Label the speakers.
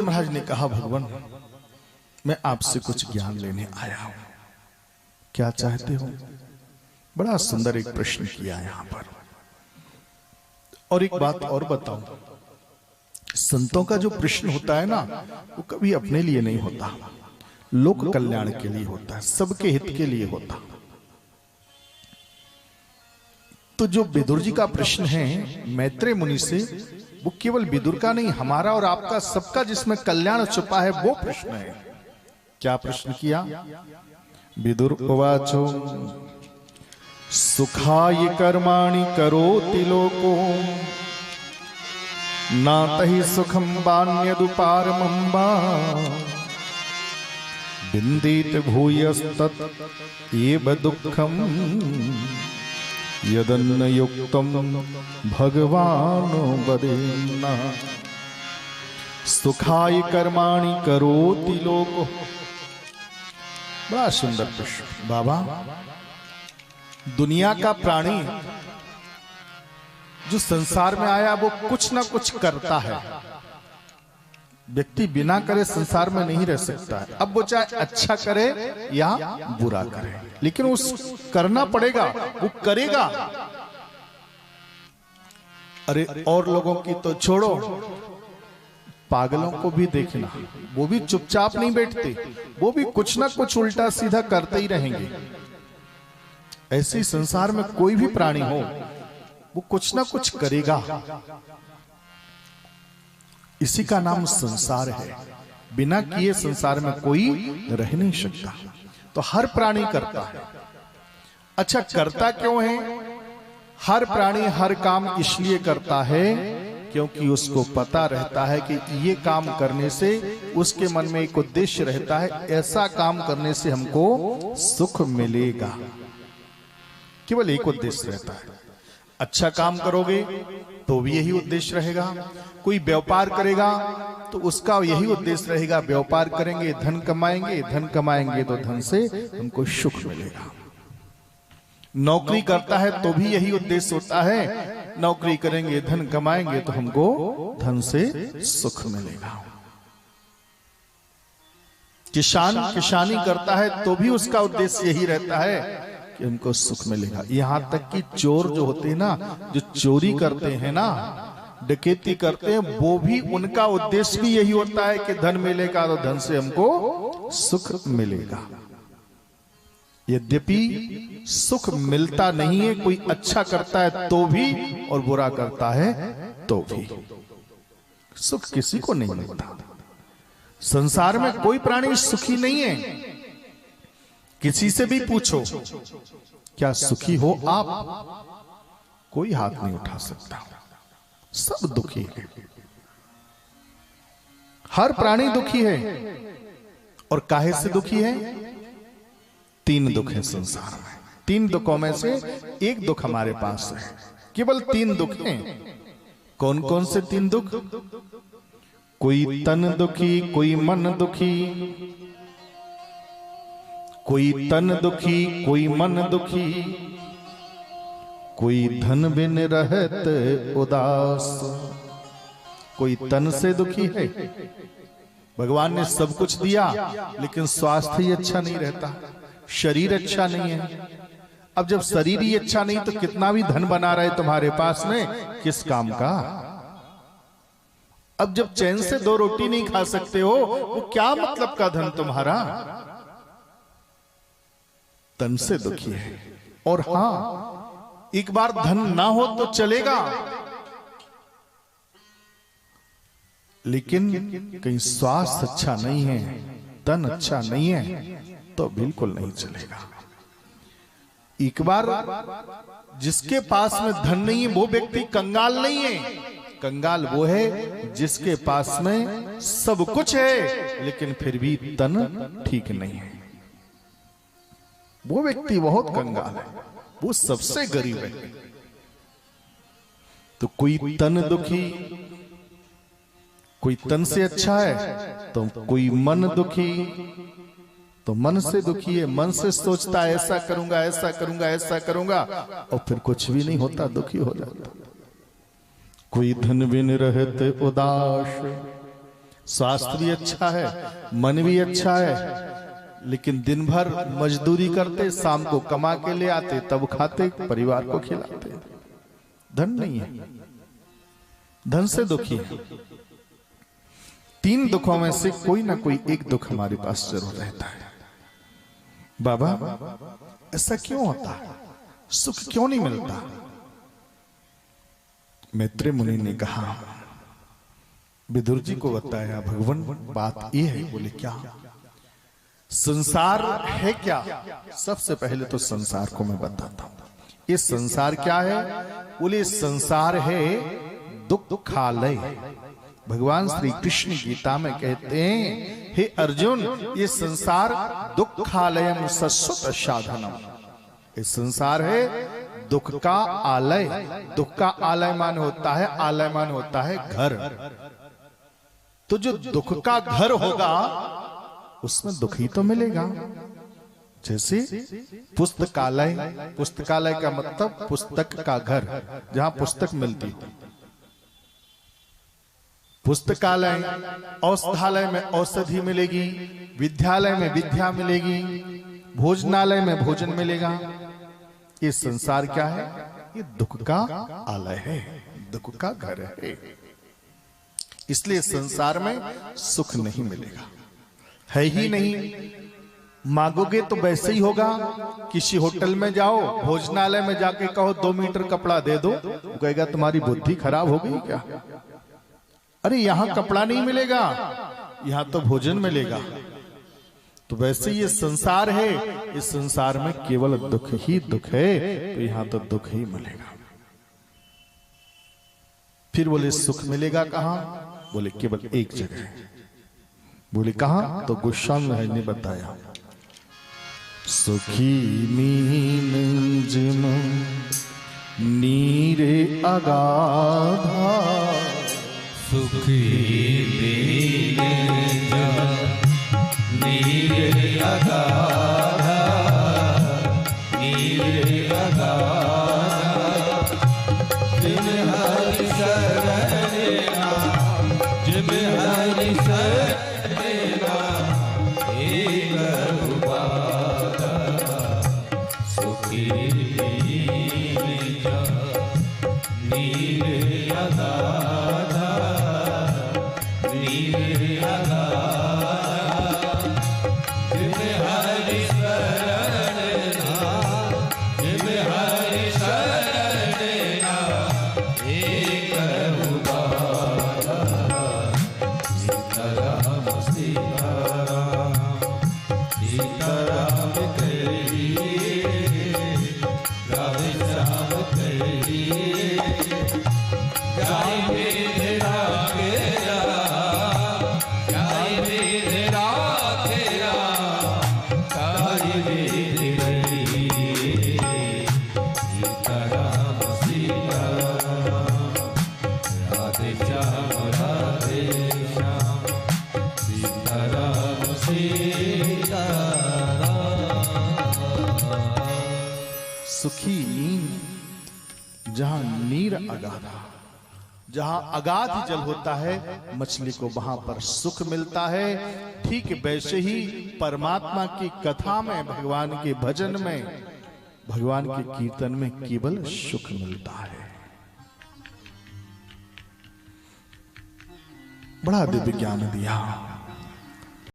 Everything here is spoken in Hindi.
Speaker 1: महाराज ने कहा, भगवान मैं आपसे कुछ ज्ञान लेने आया हूं, क्या चाहते हो? बड़ा सुंदर एक प्रश्न किया यहां पर। और एक बात और बताऊं, संतों का जो प्रश्न होता है ना, वो कभी अपने लिए नहीं होता, लोक कल्याण के लिए होता है, सबके हित के लिए होता। तो जो विदुर जी का प्रश्न है मैत्रेय मुनि से, वो केवल विदुर का नहीं, हमारा और आपका सबका जिसमें कल्याण छुपा है वो प्रश्न है। क्या प्रश्न किया? विदुर उवाचो सुखाय कर्माणि करोति लोको नातहि सुखम वान्यदुपारमम्बा बिंदीत भूयस्तत् एव दुःखम यदन्न युक्तम भगवान वदेन्ना। सुखाय कर्माणि करोति लोको। बड़ा सुंदर प्रश्न। बाबा, दुनिया का प्राणी जो संसार में आया वो कुछ ना कुछ करता है। व्यक्ति बिना करे संसार में नहीं रह सकता है। अब वो चाहे अच्छा करे या बुरा करे, लेकिन उस करना पड़ेगा, वो करेगा। अरे और लोगों की तो छोड़ो, पागलों को भी देखना, वो भी चुपचाप नहीं बैठते, वो भी कुछ ना कुछ उल्टा सीधा करते ही रहेंगे। ऐसे संसार में कोई भी प्राणी हो, वो कुछ ना कुछ करेगा। इसी का नाम संसार है। बिना किए संसार में कोई रह नहीं सकता। तो हर प्राणी करता है। अच्छा, करता क्यों है? हर प्राणी हर काम इसलिए करता है क्योंकि उसको पता रहता है कि ये काम करने से उसके मन में एक उद्देश्य रहता है, ऐसा काम करने से हमको सुख मिलेगा। केवल एक उद्देश्य रहता है। अच्छा काम करोगे तो भी यही उद्देश्य रहेगा। कोई व्यापार करेगा तो उसका यही उद्देश्य रहेगा, व्यापार करेंगे धन कमाएंगे, धन कमाएंगे तो धन से हमको सुख मिलेगा। नौकरी करता है तो भी यही उद्देश्य होता है, नौकरी करेंगे धन कमाएंगे तो हमको धन से सुख मिलेगा। किसान किसानी करता है तो भी उसका उद्देश्य यही रहता है कि हमको सुख मिलेगा। यहां तक कि चोर जो होते हैं ना, जो चोरी करते हैं ना, डकैती करते हैं, वो भी उनका उद्देश्य भी यही होता है कि धन मिलेगा तो धन से हमको सुख मिलेगा। यद्यपि सुख मिलता नहीं है, कोई अच्छा करता है तो भी और बुरा करता है तो भी, सुख किसी को नहीं मिलता। संसार में कोई प्राणी सुखी नहीं है। किसी से भी पूछो क्या सुखी हो आप, कोई हाथ नहीं उठा सकता। सब दुखी है, हर प्राणी दुखी है। और काहे से दुखी है? तीन दुख है संसार में। तीन दुखों में से एक दुख हमारे पास है। केवल तीन दुख हैं। कौन कौन से तीन दुख? कोई तन दुखी, कोई मन दुखी, कोई तन दुखी, कोई मन दुखी, कोई धन बिन रहत उदास। कोई तन से दुखी है, भगवान ने सब कुछ दिया लेकिन स्वास्थ्य ही अच्छा नहीं रहता, शरीर अच्छा नहीं है। अब जब शरीर ही अच्छा नहीं तो कितना भी धन बना रहे तुम्हारे पास में, किस काम का? अब जब चैन से दो रोटी नहीं खा सकते हो, वो क्या मतलब का धन तुम्हारा? तन से दुखी है। और हां, एक बार धन ना हो तो चलेगा, लेकिन कहीं स्वास्थ्य अच्छा नहीं है, तन अच्छा नहीं है तो बिल्कुल नहीं चलेगा। एक बार जिसके पास में धन नहीं है वो व्यक्ति कंगाल नहीं है। कंगाल वो है जिसके पास में सब कुछ है लेकिन फिर भी तन ठीक नहीं है। वो व्यक्ति बहुत कंगाल है, वो सबसे गरीब है। तो कोई तन दुखी, कोई तन से अच्छा है, तो कोई मन दुखी, तो मन से दुखी है, मन से सोचता है ऐसा करूंगा, ऐसा करूंगा, ऐसा करूंगा, और फिर कुछ भी नहीं होता, दुखी हो जाता। कोई धन बिन रहते उदास, स्वास्थ्य भी अच्छा है, मन भी अच्छा है, लेकिन दिन भर मजदूरी करते, शाम को कमा के ले आते, तब खाते, परिवार को खिलाते। धन नहीं है, धन से दुखी है। 3 दुखों में से कोई ना कोई एक दुख हमारे पास जरूर रहता है। बाबा ऐसा क्यों होता है, सुख क्यों नहीं मिलता? मैत्रेय मुनि ने कहा, विदुर जी को बताया, भगवान बात यह है। बोले क्या? संसार है क्या? सबसे पहले तो संसार को मैं बताता हूं। ये संसार क्या है? बोले संसार है दुखालय। भगवान श्री कृष्ण गीता में कहते हैं, हे अर्जुन, ये संसार दुखालयम शश्वत साधनम। ये संसार है दुख का आलय। दुख का आलय मान होता है, आलय मान होता है घर। तो जो दुख का घर होगा उसमें दुख ही तो मिलेगा। जैसे पुस्तकालय, पुस्तकालय का मतलब पुस्तक का घर, जहां पुस्तक मिलती है। पुस्तकालय, औषधालय में औषधि मिलेगी, विद्यालय में विद्या मिलेगी, भोजनालय में भोजन मिलेगा। ये संसार क्या है? ये दुख का आलय है, दुख का घर है। इसलिए संसार में सुख नहीं मिलेगा, है ही नहीं। मांगोगे तो वैसे ही होगा। किसी होटल में जाओ, भोजनालय में जाके कहो 2 मीटर कपड़ा दे दो, वो कहेगा तुम्हारी बुद्धि खराब हो गई क्या? अरे यहां कपड़ा नहीं मिलेगा, यहां तो भोजन मिलेगा। तो वैसे ये संसार है, इस संसार में केवल दुख ही दुख है, तो यहां तो दुख ही मिलेगा। फिर बोले सुख मिलेगा कहां? बोले केवल एक जगह। बोले कहां? तो गोस्वामी महाराज ने बताया, सुखी मीन जिम नीरे अगाधा।
Speaker 2: सुखी मीन नीरे अगाधा, नीरे अगाधा। जिम हरि शरण नाम, जिम हरि शरण नाम, एक उपादा। सुखी मीन नीरे अगाधा, नीरे अगाधा।
Speaker 1: सुखी नींद, जहां नीर अगाधा, जहां अगाध जल होता है, मछली को वहां पर सुख मिलता है। ठीक वैसे ही परमात्मा की कथा में, भगवान के भजन में, भगवान के कीर्तन में केवल सुख मिलता है। बड़ा दिव्य ज्ञान दिया।